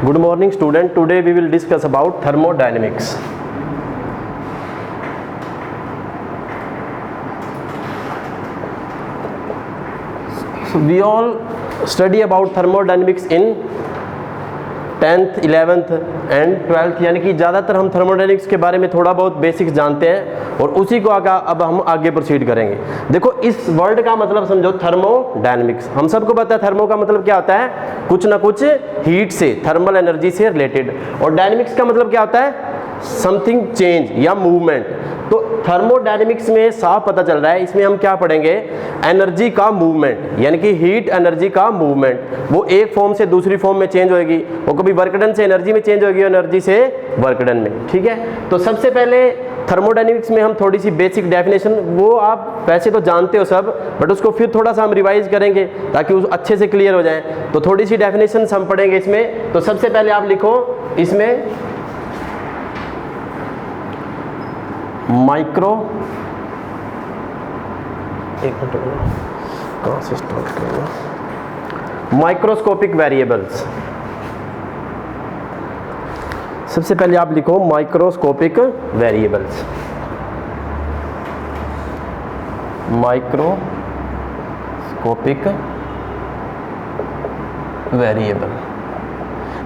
Good morning student. Today we will discuss about thermodynamics. So we all study about thermodynamics in 10th, 11th and 12th, यानी कि ज़्यादातर हम thermodynamics के बारे में थोड़ा बहुत बेसिक्स जानते हैं और उसी को अब हम आगे प्रोसीड करेंगे। देखो इस वर्ड का मतलब समझो, थर्मोडायनेमिक्स। हम सबको पता है थर्मो का मतलब क्या होता है, कुछ ना कुछ हीट से, थर्मल एनर्जी से रिलेटेड, और डायनेमिक्स का मतलब क्या होता है, समथिंग चेंज या मूवमेंट। तो थर्मोडायनेमिक्स में साफ पता चल रहा है, इसमें हम क्या पढ़ेंगे, एनर्जी का मूवमेंट, यानी कि हीट एनर्जी का मूवमेंट। वो एक फॉर्म से दूसरी फॉर्म में चेंज होगी, वो कभी वर्क डन से एनर्जी में चेंज होगी, एनर्जी से वर्क डन में। ठीक है, तो सबसे पहले थर्मोडायनेमिक्स में हम थोड़ी सी बेसिक डेफिनेशन, वो आप वैसे तो जानते हो सब, बट उसको फिर थोड़ा सा हम रिवाइज करेंगे ताकि उस अच्छे से क्लियर हो जाए। तो थोड़ी सी डेफिनेशन हम पढ़ेंगे इसमें। तो सबसे पहले आप लिखो इसमें माइक्रो, एक मिनट कहाँ से स्टार्ट करेंगे, माइक्रोस्कोपिक वेरिएबल्स। सबसे पहले आप लिखो माइक्रोस्कोपिक वेरिएबल्स, माइक्रोस्कोपिक वेरिएबल।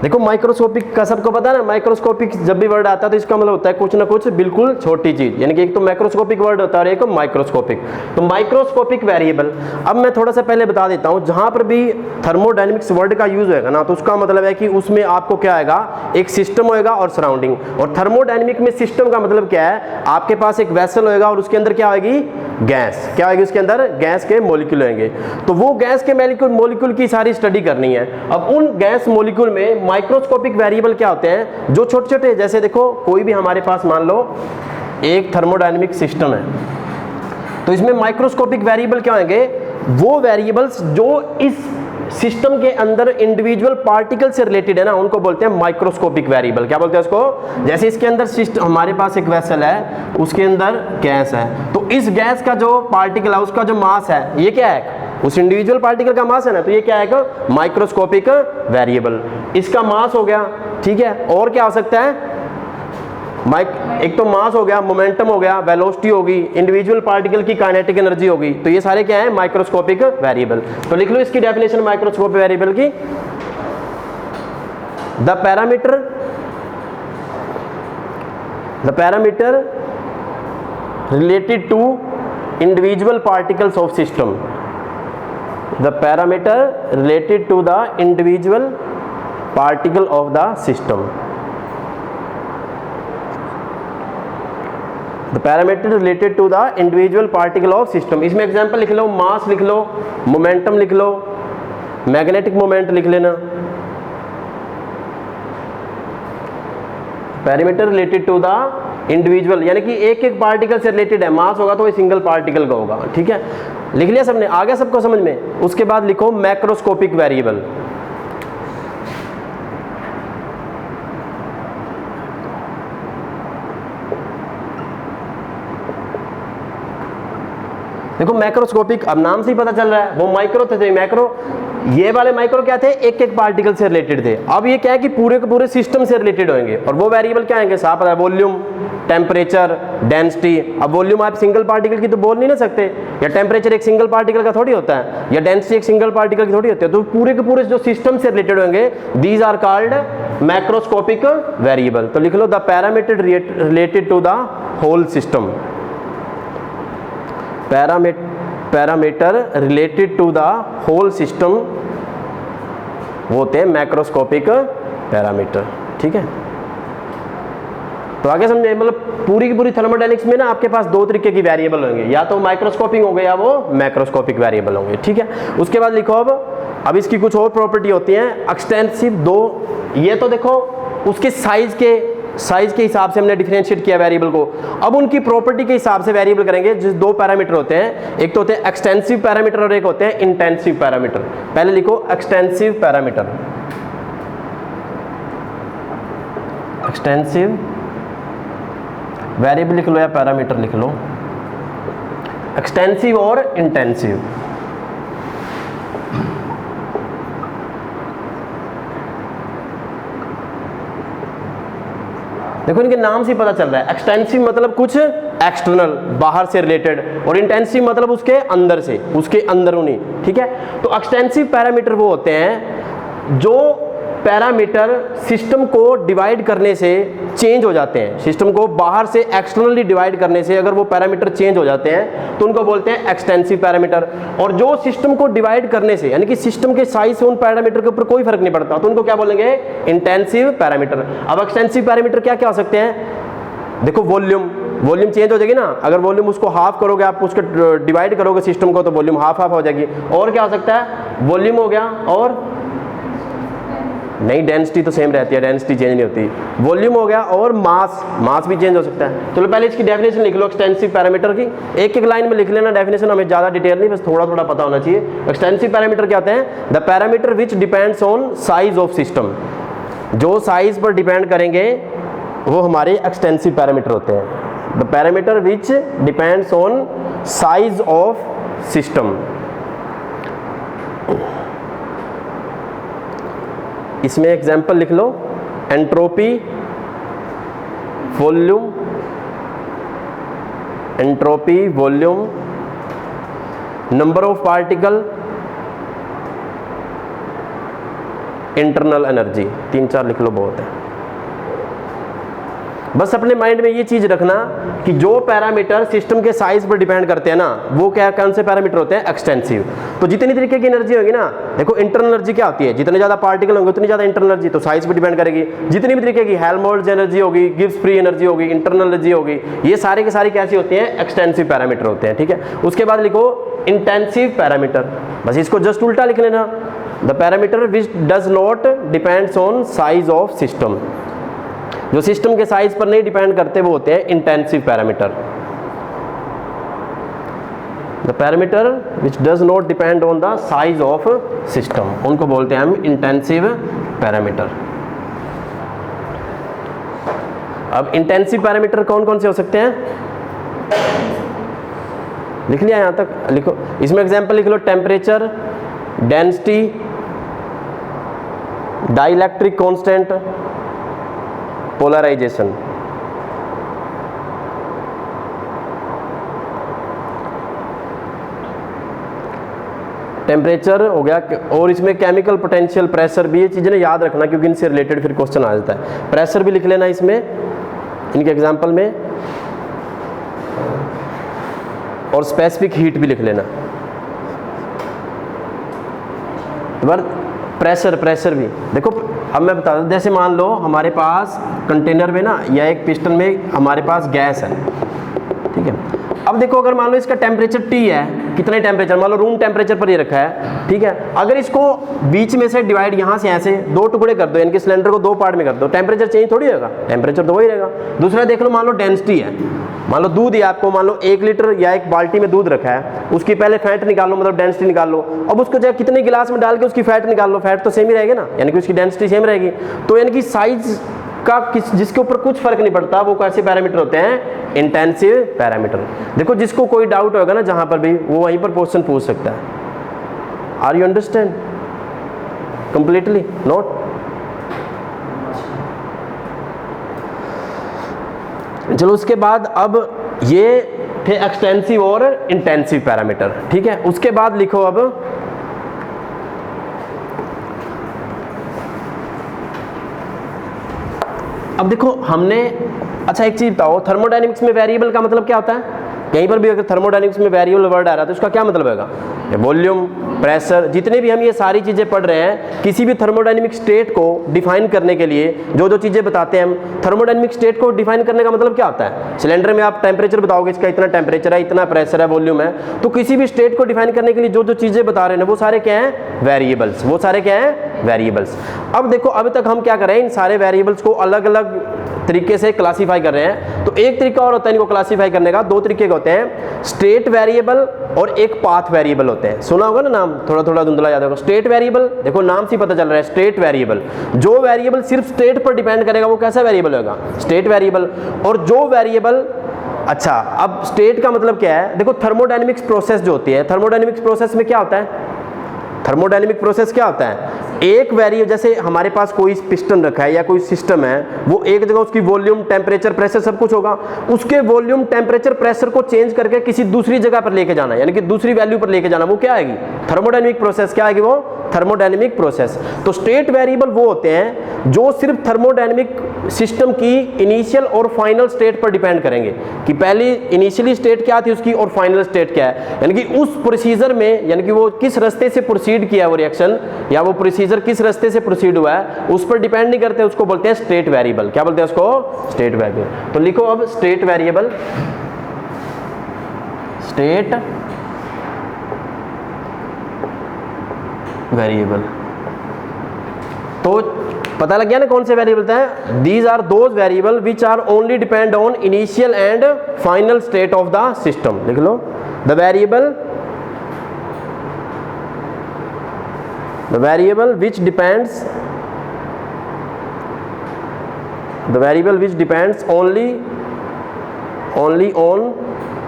देखो माइक्रोस्कोपिक का सबको पता है ना, माइक्रोस्कोपिक जब भी वर्ड आता है तो इसका मतलब होता है कुछ ना कुछ बिल्कुल छोटी चीज, यानी कि एक तो मैक्रोस्कोपिक वर्ड होता है और एक माइक्रोस्कोपिक। तो माइक्रोस्कोपिक वेरिएबल, अब मैं थोड़ा सा पहले बता देता हूं, जहां पर भी थर्मोडायनेमिक्स वर्ड का यूज होगा ना, तो उसका मतलब है कि उसमें आपको क्या आएगा, एक सिस्टम होएगा और सराउंडिंग। और थर्मोडायनेमिक में सिस्टम का मतलब क्या है, आपके पास एक वेसल होएगा और उसके अंदर क्या आएगी, गैस। क्या आएगी उसके अंदर, गैस के मॉलिक्यूल होंगे। तो वो गैस के मॉलिक्यूल की सारी स्टडी करनी है। अब उन गैस मॉलिक्यूल में माइक्रोस्कोपिक वेरिएबल क्या होते हैं, जो छोटे छोटे, जैसे देखो कोई भी हमारे पास मान लो एक थर्मोडायनेमिक सिस्टम है, तो इसमें माइक्रोस्कोपिक वेरिएबल क्या होंगे, वो वेरिएबल्स जो इस सिस्टम के अंदर इंडिविजुअल पार्टिकल से रिलेटेड है ना, उनको बोलते हैं माइक्रोस्कोपिक वेरिएबल। क्या बोलते हैं उसको, जैसे इसके अंदर सिस्टम, हमारे पास एक वेसल है, उसके अंदर गैस है, तो इस गैस का जो पार्टिकल है, उसका जो मास है, ये क्या है, उस इंडिविजुअल पार्टिकल का मास है ना, तो ये क्या है, माइक्रोस्कोपिक वेरिएबल। इसका मास हो गया, ठीक है, और क्या हो सकता है, एक तो मास हो गया, मोमेंटम हो गया, वेलोसिटी होगी, इंडिविजुअल पार्टिकल की काइनेटिक एनर्जी होगी, तो ये सारे क्या है, माइक्रोस्कोपिक वेरिएबल। तो लिख लो इसकी डेफिनेशन माइक्रोस्कोपिक वेरिएबल की, the parameter related to individual particles of system, the parameter related to the individual particle of the system, the parameter related to the individual particle of system। इसमें example लिख लो, मास लिख लो, momentum लिख लो, magnetic moment लिख लेना। Parameter related to the individual, यानी कि एक एक पार्टिकल से रिलेटेड है, मास होगा तो ये सिंगल पार्टिकल का होगा। ठीक है, लिख लिया सबने, आ गया सबको समझ में। उसके बाद लिखो मैक्रोस्कोपिक वेरिएबल। देखो मैक्रोस्कोपिक, अब नाम से ही पता चल रहा है, वो माइक्रो थे, मैक्रो, ये वाले माइक्रो क्या थे, एक एक पार्टिकल से रिलेटेड थे। अब ये क्या है कि पूरे के पूरे सिस्टम से रिलेटेड होंगे, और वो वेरिएबल क्या आएंगे, साफ पता है, वॉल्यूम, टेम्परेचर, डेंसिटी। अब वॉल्यूम आप सिंगल पार्टिकल की तो बोल नहीं ना सकते, या टेम्परेचर एक सिंगल पार्टिकल का थोड़ी होता है, या डेंसिटी एक सिंगल पार्टिकल की थोड़ी होती है। तो पूरे के पूरे जो सिस्टम से रिलेटेड होंगे, these are called macroscopic variable. तो लिख लो the parameter related to the whole system, parameter related to the whole system, वो होते हैं मैक्रोस्कोपिक पैरामीटर। ठीक है, तो आगे समझे, मतलब पूरी की पूरी थर्मोडायनेमिक्स में ना आपके पास दो तरीके की वेरिएबल होंगे, या तो माइक्रोस्कोपिक होंगे या वो मैक्रोस्कोपिक वेरिएबल होंगे। ठीक है, उसके बाद लिखो अब इसकी कुछ और प्रॉपर्टी होती हैं, एक्सटेंसिव दो। ये तो देखो उसके साइज के हिसाब से हमने डिफरेंशिएट किया वेरिएबल को। अब उनकी प्रॉपर्टी के हिसाब से वेरिएबल करेंगे, जिस दो पैरामीटर होते हैं, एक तो होते हैं एक्सटेंसिव पैरामीटर और एक होते हैं इंटेंसिव पैरामीटर। पहले लिखो एक्सटेंसिव पैरामीटर, एक्सटेंसिव वेरिएबल लिख लो या पैरामीटर लिख लो, एक्सटेंसिव और इंटेंसिव। देखो इनके नाम से पता चल रहा है, एक्सटेंसिव मतलब कुछ एक्सटर्नल, बाहर से रिलेटेड, और इंटेंसिव मतलब उसके अंदर से, उसके अंदरूनी, ठीक है। तो एक्सटेंसिव पैरामीटर वो होते हैं जो पैरामीटर सिस्टम को डिवाइड करने से चेंज हो जाते हैं, सिस्टम को बाहर से एक्सटर्नली डिवाइड करने से अगर वो पैरामीटर चेंज हो जाते हैं तो उनको बोलते हैं एक्सटेंसिव पैरामीटर। और जो सिस्टम को डिवाइड करने से, यानी कि सिस्टम के साइज से उन पैरामीटर के ऊपर कोई फर्क नहीं पड़ता, तो उनको क्या बोलेंगे, इंटेंसिव पैरामीटर। अब एक्सटेंसिव पैरामीटर क्या क्या हो सकते हैं, देखो वॉल्यूम, वॉल्यूम चेंज हो जाएगी ना, अगर वॉल्यूम उसको हाफ करोगे आप, उसको डिवाइड करोगे सिस्टम को, तो वॉल्यूम हाफ हाफ हो जाएगी। और क्या हो सकता है, वॉल्यूम हो गया, और नहीं डेंसिटी तो सेम रहती है, डेंसिटी चेंज नहीं होती, वॉल्यूम हो गया, और मास, मास भी चेंज हो सकता है। चलो पहले इसकी डेफिनेशन लिख लो एक्सटेंसिव पैरामीटर की, एक एक लाइन में लिख लेना डेफिनेशन, हमें ज़्यादा डिटेल नहीं, बस थोड़ा थोड़ा पता होना चाहिए। एक्सटेंसिव पैरामीटर क्या होते हैं, the parameter which depends on size of system, जो साइज पर डिपेंड करेंगे वो हमारे एक्सटेंसिव पैरामीटर होते हैं। The parameter which depends on size of system. इसमें एग्जाम्पल लिख लो, entropy, volume, entropy, volume, number of particle, internal energy, 3-4 लिख लो, बहुत है। बस अपने माइंड में ये चीज रखना कि जो पैरामीटर सिस्टम के साइज पर डिपेंड करते हैं ना, वो क्या, कौन से पैरामीटर होते हैं, एक्सटेंसिव। तो जितनी तरीके की एनर्जी होगी ना, देखो इंटरनल एनर्जी क्या होती है, जितने ज्यादा पार्टिकल होंगे उतनी ज्यादा इंटरनल एनर्जी, तो साइज पर डिपेंड करेगी। जितनी भी तरीके की हेल्महोल्ट्ज एनर्जी होगी, गिब्स फ्री एनर्जी होगी, इंटरनल एनर्जी होगी, ये सारे के सारी कैसी होती हैं, एक्सटेंसिव पैरामीटर होते हैं, ठीक है। उसके बाद लिखो इंटेंसिव पैरामीटर, बस इसको जस्ट उल्टा लिख लेना, the parameter which does not depends on size of system, जो सिस्टम के साइज पर नहीं डिपेंड करते वो होते हैं intensive parameter. The parameter which does not depend on the size of system, उनको बोलते हैं हम इंटेंसिव पैरामीटर। अब इंटेंसिव पैरामीटर कौन कौन से हो सकते हैं, लिख लिया यहां तक, लिखो इसमें एग्जांपल लिख लो, temperature, density, dielectric constant, polarisation. Temperature हो गया, और इसमें केमिकल पोटेंशियल, प्रेशर भी, ये चीजें याद रखना क्योंकि इनसे रिलेटेड फिर क्वेश्चन आ जाता है। प्रेशर भी लिख लेना इसमें, इनके एग्जांपल में, और स्पेसिफिक हीट भी लिख लेना। प्रेशर, प्रेशर भी देखो, अब मैं बता दूं, जैसे मान लो हमारे पास कंटेनर में ना, या एक पिस्टन में हमारे पास गैस है, ठीक है। अब देखो अगर मान लो इसका टेम्परेचर T है, कितने टेम्परेचर, मान लो रूम टेम्परेचर पर ये रखा है, ठीक है। अगर इसको बीच में से डिवाइड, यहाँ से ऐसे 2 टुकड़े कर दो, यानी कि सिलेंडर को 2 पार्ट में कर दो, टेम्परेचर चेंज थोड़ी होगा, टेम्परेचर तो वही रहेगा। दूसरा देख लो, मान लो डेंसिटी है, मान लो दूध है आपको, मान लो 1 लीटर या एक बाल्टी में दूध रखा है, उसकी पहले फैट निकाल लो, मतलब डेंसिटी निकाल लो। अब उसको चाहे कितने गिलास में डाल के उसकी फैट निकाल लो, फैट तो सेम ही रहेगी ना, यानी कि उसकी डेंसिटी सेम रहेगी। तो यानी कि साइज का जिसके ऊपर कुछ फर्क नहीं पड़ता, वो कैसे पैरामीटर होते हैं, इंटेंसिव पैरामीटर। देखो जिसको कोई डाउट होगा ना जहां पर भी, वो वहीं पर क्वेश्चन पूछ सकता है। Are you understand completely? Note. चलो उसके बाद अब ये थे एक्सटेंसिव और इंटेंसिव पैरामीटर, ठीक है। उसके बाद लिखो अब देखो हमने, अच्छा एक चीज बताओ, थर्मोडायनेमिक्स में वेरिएबल का मतलब क्या होता है? कहीं पर भी अगर थर्मोडायनेमिक्स में वेरिएबल वर्ड आ रहा है तो उसका क्या मतलब होगा? वॉल्यूम, प्रेशर, जितने भी हम ये सारी चीजें पढ़ रहे हैं, किसी भी थर्मोडायनेमिक स्टेट को डिफाइन करने के लिए जो जो चीजें बताते हैं हम, थर्मोडायनेमिक स्टेट को डिफाइन करने का मतलब क्या होता है? सिलेंडर में आप टेम्परेचर बताओगे, इसका इतना टेम्परेचर है, इतना प्रेशर है, वॉल्यूम है, तो किसी भी स्टेट को डिफाइन करने के लिए जो जो चीजें बता रहे हैं वो सारे क्या हैं? वेरिएबल्स। वो सारे क्या हैं? वेरिएबल्स। अब देखो अभी तक हम क्या कर रहे हैं, इन सारे वेरिएबल्स को अलग अलग तरीके से क्लासीफाई कर रहे हैं। तो एक तरीका और होता है इनको क्लासीफाई करने का, 2 तरीके होते हैं, स्टेट वेरिएबल और एक पाथ वेरिएबल होते हैं। सुना होगा ना नाम, थोड़ा थोड़ा धुंधला याद होगा। स्टेट वेरिएबल, देखो नाम से पता चल रहा है, स्टेट वेरिएबल, जो वेरिएबल सिर्फ स्टेट पर डिपेंड करेगा वो कैसा वेरिएबल होगा? State variable. और जो वेरिएबल, अच्छा अब स्टेट का मतलब क्या है? देखो थर्मोडायनेमिक्स प्रोसेस जो होती है, थर्मोडायनेमिक्स प्रोसेस में क्या होता है? थर्मोडायनेमिक प्रोसेस क्या होता है? एक वेरिएबल, जैसे हमारे पास कोई पिस्टन रखा है या कोई सिस्टम है, वो एक जगह उसकी वॉल्यूम, टेम्परेचर, प्रेशर सब कुछ होगा, उसके वॉल्यूम, टेम्परेचर, प्रेशर को चेंज करके किसी दूसरी जगह पर लेके जाना, यानी कि दूसरी वैल्यू पर लेके जाना, वो क्या आएगी? Thermodynamic process. क्या आएगी वो? Thermodynamic process. तो स्टेट वेरिएबल वो होते हैं जो सिर्फ थर्मोडायनेमिक सिस्टम की इनिशियल और फाइनल स्टेट पर डिपेंड करेंगे, कि पहली इनिशियली स्टेट क्या थी उसकी और फाइनल स्टेट क्या है, यानी कि उस प्रोसीजर में, यानी कि वो किस रास्ते से प्रोसीड किया है वो रिएक्शन, या वो प्रोसीजर किस रास्ते से प्रोसीड हुआ है, उस पर डिपेंड नहीं करते, उसको बोलते हैं स्टेट वेरिएबल। क्या बोलते हैं उसको? State variable. तो लिखो अब स्टेट वेरिएबल, स्टेट वेरिएबल। तो पता लग गया ना कौन से वेरिएबल हैं? These are those variable which are only depend on initial and final state of the system. लिख लो, the variable which depends only on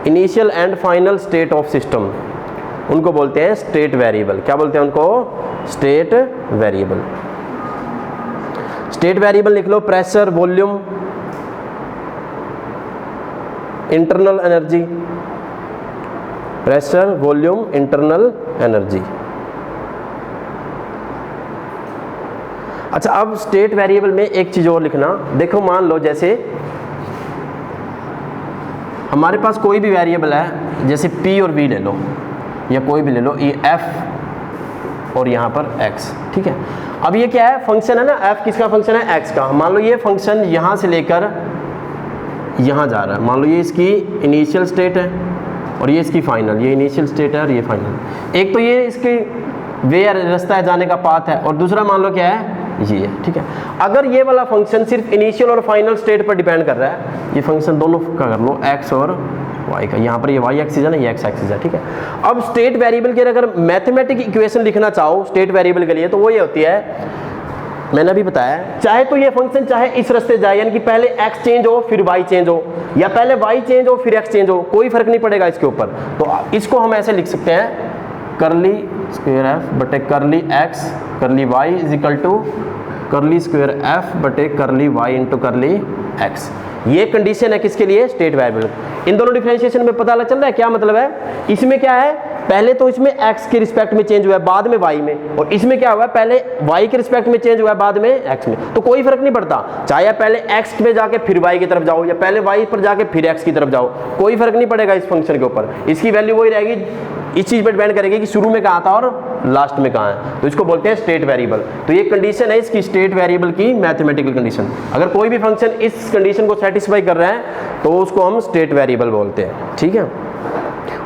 initial and final state of system, उनको बोलते हैं स्टेट वेरिएबल। क्या बोलते हैं उनको? State variable. स्टेट वेरिएबल लिख लो, pressure, volume, internal energy, pressure, volume, internal energy. अच्छा, अब स्टेट वेरिएबल में एक चीज और लिखना, देखो मान लो जैसे हमारे पास कोई भी वेरिएबल है, जैसे P और V ले लो, या कोई भी ले लो, ये F और यहाँ पर X, ठीक है। अब ये क्या है? फंक्शन है ना, F किसका फंक्शन है? X का। मान लो ये फंक्शन यहाँ से लेकर यहाँ जा रहा है, मान लो ये इसकी इनिशियल स्टेट है और ये इसकी फाइनल, ये इनिशियल स्टेट है और ये फाइनल। एक तो ये इसकी वे रास्ता है, जाने का पाथ है, और दूसरा मान लो क्या है? ये है, ठीक है। अगर ये वाला फंक्शन सिर्फ इनिशियल और फाइनल स्टेट पर डिपेंड कर रहा है, ये फंक्शन दोनों का कर लो, एक्स और वाई का, यहाँ पर ये वाई एक्सिस है ना, ये एक्स एक्सिस है, ठीक है। अब स्टेट वेरिएबल के अगर मैथमेटिक इक्वेशन लिखना चाहो स्टेट वेरिएबल के लिए, तो वो ये होती है, मैंने अभी बताया, चाहे तो ये फंक्शन चाहे इस रास्ते जाए, यानी कि पहले x चेंज हो फिर y चेंज हो, या पहले y चेंज हो फिर x चेंज हो, कोई फर्क नहीं पड़ेगा इसके ऊपर। तो इसको हम ऐसे लिख सकते हैं, करली स्क्वायर एफ बटे करली एक्स करली वाई इज इक्वल टू करली स्क्वायर एफ बटे करली वाई इंटू करली एक्स। ये कंडीशन है किसके लिए? State variable. इन दोनों डिफरेंशिएशन में पता चल रहा है क्या मतलब है? इसमें क्या है? पहले तो इसमें x के रिस्पेक्ट में चेंज हुआ है, बाद में y में, और इसमें क्या हुआ है? पहले y के रिस्पेक्ट में चेंज हुआ है, बाद में x में। तो कोई फर्क नहीं पड़ता, चाहे आप पहले x में जाके फिर y की तरफ जाओ, या पहले y पर जाके फिर x की तरफ जाओ, कोई फर्क नहीं पड़ेगा इस फंक्शन के ऊपर। इसकी वैल्यू वही रहेगी, इस चीज पर डिपेंड करेगी कि शुरू में कहाँ था और लास्ट में कहाँ है। तो इसको बोलते हैं स्टेट वेरिएबल। तो ये कंडीशन है इसकी स्टेट वेरिएबल की, मैथमेटिकल कंडीशन। अगर कोई भी फंक्शन इस कंडीशन को सेटिस्फाई कर रहा है तो उसको हम स्टेट वेरिएबल बोलते हैं, ठीक है।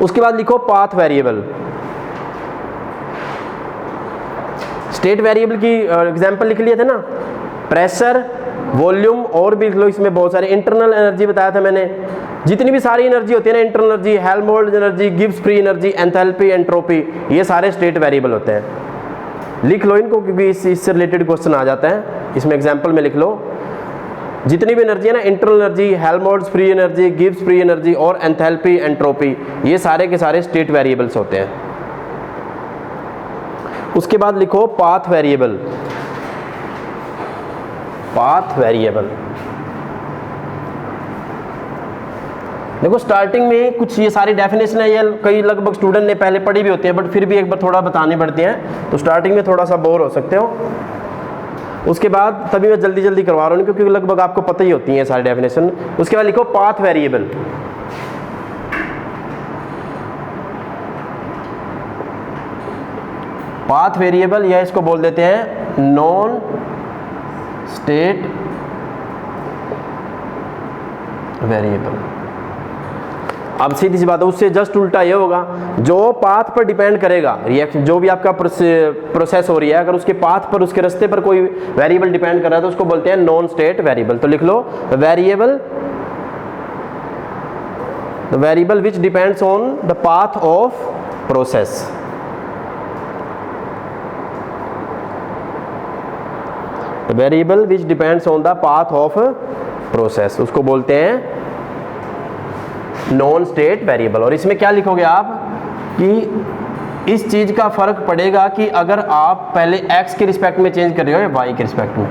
उसके बाद लिखो पाथ वेरिएबल। स्टेट वेरिएबल की एग्जांपल लिख लिए थे ना, प्रेशर, वॉल्यूम, और भी लो इसमें बहुत सारे, इंटरनल एनर्जी बताया था मैंने, जितनी भी सारी एनर्जी होती है ना, internal energy, Helmholtz energy, Gibbs free energy, enthalpy, entropy, ये सारे स्टेट वेरिएबल होते हैं। लिख लो इनको क्योंकि इससे रिलेटेड क्वेश्चन आ जाता है, इसमें एग्जांपल में लिख लो। जितनी भी एनर्जी है ना, internal energy, Helmholtz free energy, Gibbs free energy और एंथैल्पी, एंट्रोपी, ये सारे के सारे स्टेट वेरिएबल्स होते हैं। उसके बाद लिखो पाथ वेरिएबल। पाथ वेरिएबल देखो, स्टार्टिंग में कुछ ये सारी डेफिनेशन है, ये कई लगभग स्टूडेंट ने पहले पढ़ी भी होती है, बट फिर भी एक बार थोड़ा बतानी पड़ती हैं, तो स्टार्टिंग में थोड़ा सा बोर हो सकते हो। उसके बाद तभी मैं जल्दी जल्दी करवा रहा हूँ क्योंकि लगभग आपको पता ही होती है सारी डेफिनेशन। उसके बाद लिखो पाथ वेरिएबल। पाथ वेरिएबल या इसको बोल देते हैं नॉन स्टेट वेरिएबल। अब सीधी सी बात है, उससे जस्ट उल्टा ये होगा, जो पाथ पर डिपेंड करेगा रिएक्शन, जो भी आपका प्रोसेस हो रही है, अगर उसके पाथ पर, उसके रास्ते पर कोई वेरिएबल डिपेंड कर रहा है तो उसको बोलते हैं नॉन स्टेट वेरिएबल। तो लिख लो variable, the variable which depends on the path of process. Variable which depends on the path of process, उसको बोलते हैं नॉन स्टेट वेरिएबल। और इसमें क्या लिखोगे आप कि इस चीज का फर्क पड़ेगा कि अगर आप पहले x के रिस्पेक्ट में चेंज कर रहे हो या y के रिस्पेक्ट में,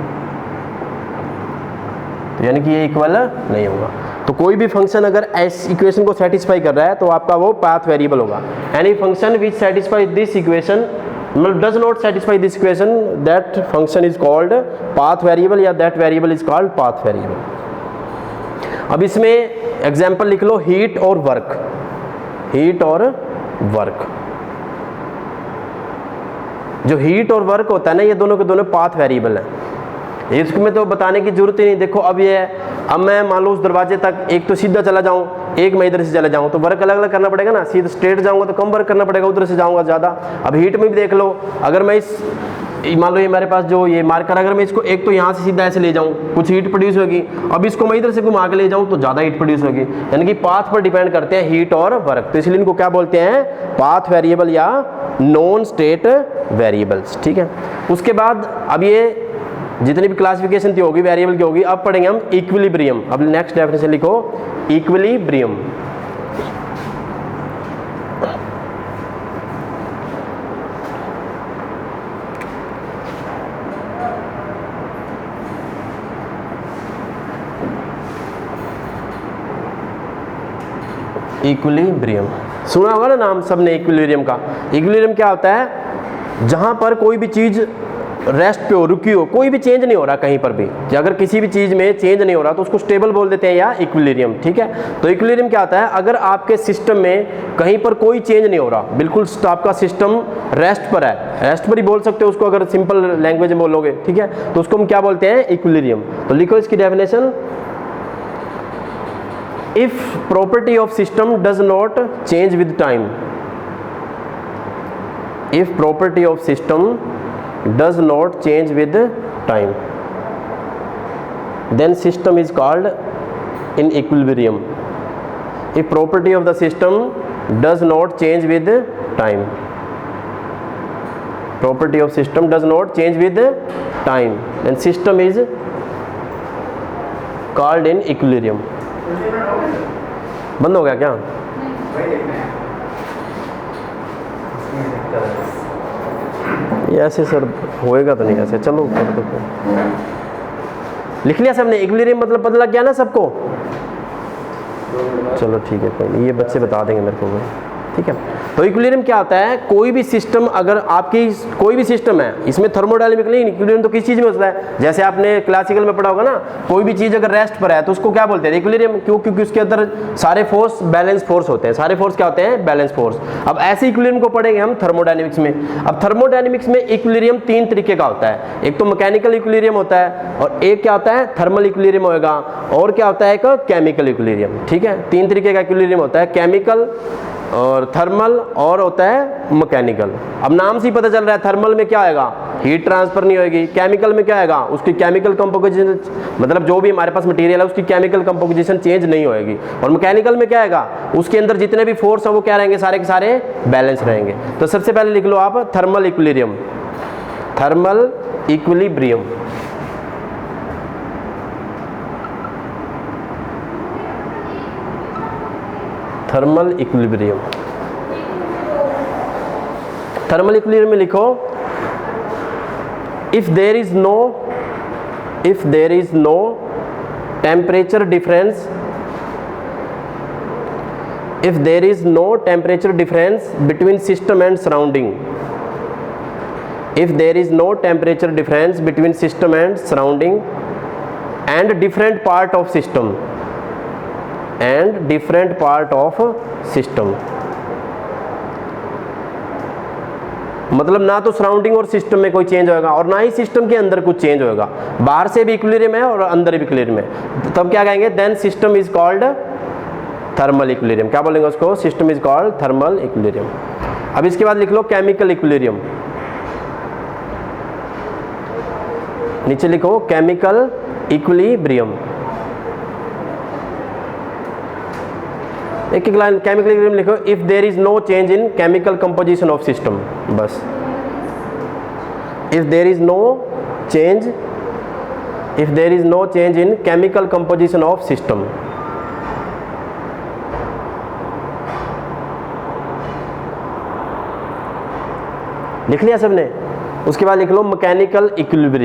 तो यानी कि ये इक्वल नहीं होगा। तो कोई भी फंक्शन अगर इस इक्वेशन को सेटिस्फाई कर रहा है तो आपका वो पाथ वेरिएबल होगा। Any function which satisfy this equation does not satisfy this equation, that function is called path variable या that variable is called path variable। अब इसमें एग्जाम्पल लिख लो, हीट और वर्क, हीट और वर्क। जो हीट और work होता है ना, ये दोनों के दोनों पाथ वेरिएबल है, इसमें तो बताने की जरूरत ही नहीं। देखो अब ये है, अब मैं मान लो उस दरवाजे तक एक तो सीधा चला जाऊं, एक मैं इधर से चला जाऊं, तो वर्क अलग अलग करना पड़ेगा ना। सीधा स्ट्रेट जाऊंगा तो कम वर्क करना पड़ेगा, उधर से जाऊंगा ज़्यादा। अब हीट में भी देख लो, अगर मैं इस मान लो ये मेरे पास जो ये मार्कर, अगर मैं इसको एक तो यहाँ से सीधा ऐसे ले जाऊँ कुछ हीट प्रोड्यूस होगी, अब इसको मैं इधर से घुमा के ले जाऊँ तो ज़्यादा हीट प्रोड्यूस होगी। यानी कि पाथ पर डिपेंड करते हैं हीट और वर्क, तो इसलिए इनको क्या बोलते हैं, पाथ वेरिएबल या नॉन स्टेट वेरिएबल्स। ठीक है, उसके बाद अब ये जितनी भी क्लासिफिकेशन की होगी वेरिएबल की होगी, अब पढ़ेंगे हम इक्विलिब्रियम। अब नेक्स्ट डेफिनेशन लिखो, इक्विलिब्रियम। इक्विलिब्रियम सुना होगा ना नाम सबने इक्विलिब्रियम का। इक्विलिब्रियम क्या होता है, जहां पर कोई भी चीज रेस्ट पे हो, रुकी हो, कोई भी चेंज नहीं हो रहा कहीं पर भी। अगर किसी भी चीज में चेंज नहीं हो रहा तो उसको स्टेबल बोल देते हैं या इक्विलिब्रियम। ठीक है, तो इक्विलिब्रियम क्या होता है, अगर आपके सिस्टम में कहीं पर कोई चेंज नहीं हो रहा, बिल्कुल आपका सिस्टम रेस्ट पर है, रेस्ट पर ही बोल सकते हो उसको अगर सिंपल लैंग्वेज में बोलोगे। ठीक है, तो उसको हम क्या बोलते हैं, इक्विलिब्रियम। तो लिखो इसकी definition, if property of system does not change with time, if property of system does not change with time, then system is called in equilibrium. If property of the system does not change with time, property of system does not change with time, then system is called in equilibrium। बंद हो गया क्या? ये ऐसे sir होएगा तो नहीं ऐसे, चलो कर दो। लिख लिया सबने इक्विलिब्रियम मतलब पता लग गया ना सबको? चलो ठीक है, कोई नहीं, ये बच्चे बता देंगे मेरे को। ठीक है, तो इक्विलिब्रियम क्या होता है, कोई भी सिस्टम, अगर आपकी कोई भी सिस्टम है, इसमें थर्मोडायनामिक नहीं, इक्विलिब्रियम तो किस चीज में होता है, जैसे आपने क्लासिकल में पढ़ा होगा ना, कोई भी चीज अगर रेस्ट पर है तो उसको क्या बोलते हैं, इक्विलिब्रियम। क्यों? क्योंकि उसके अंदर सारे फोर्स बैलेंस फोर्स होते हैं। सारे फोर्स क्या होते हैं, बैलेंस फोर्स। अब ऐसे इक्विलिब्रियम को पढ़ेंगे हम थर्मोडायनेमिक्स में। अब थर्मोडायनेमिक्स में इक्विलिब्रियम तीन तरीके का होता है, एक तो मैकेनिकल इक्विलिब्रियम होता है, और एक क्या होता है, थर्मल इक्विलिब्रियम होगा, और क्या होता है, एक केमिकल इक्विलिब्रियम। ठीक है, तीन तरीके का इक्विलिब्रियम होता है, केमिकल और थर्मल और होता है मैकेनिकल। अब नाम से ही पता चल रहा है, थर्मल में क्या आएगा, हीट ट्रांसफर नहीं होगी। केमिकल में क्या आएगा, उसकी केमिकल कंपोजिशन, मतलब जो भी हमारे पास मटेरियल है उसकी केमिकल कंपोजिशन चेंज नहीं होगी। और मैकेनिकल में क्या आएगा, उसके अंदर जितने भी फोर्स हैं वो क्या रहेंगे, सारे के सारे बैलेंस रहेंगे। तो सबसे पहले लिख लो आप thermal equilibrium, thermal equilibrium. Thermal equilibrium, thermal equilibrium में लिखो, if there is no temperature difference, if there is no temperature difference between system and surrounding, if there is no temperature difference between system and surrounding and different part of system and different part of system, मतलब ना तो surrounding और system में कोई change होगा और ना ही system के अंदर कुछ चेंज होगा। बाहर से भी इक्विलिब्रियम है और अंदर भी इक्विलिब्रियम है, तब क्या कहेंगे, then system is called thermal equilibrium. क्या बोलेंगे उसको, system is called thermal equilibrium. अब इसके बाद लिख लो केमिकल इक्विलिब्रियम, नीचे लिखो केमिकल इक्विलिब्रियम। एक एक लाइन केमिकल इक्विलिब्रियम लिखो, if there is no change in chemical composition of system, बस। If there is no change, if there is no change in chemical composition of system, लिख लिया सबने? उसके बाद लिख लो मैकेनिकल इक्विलिब्रियम।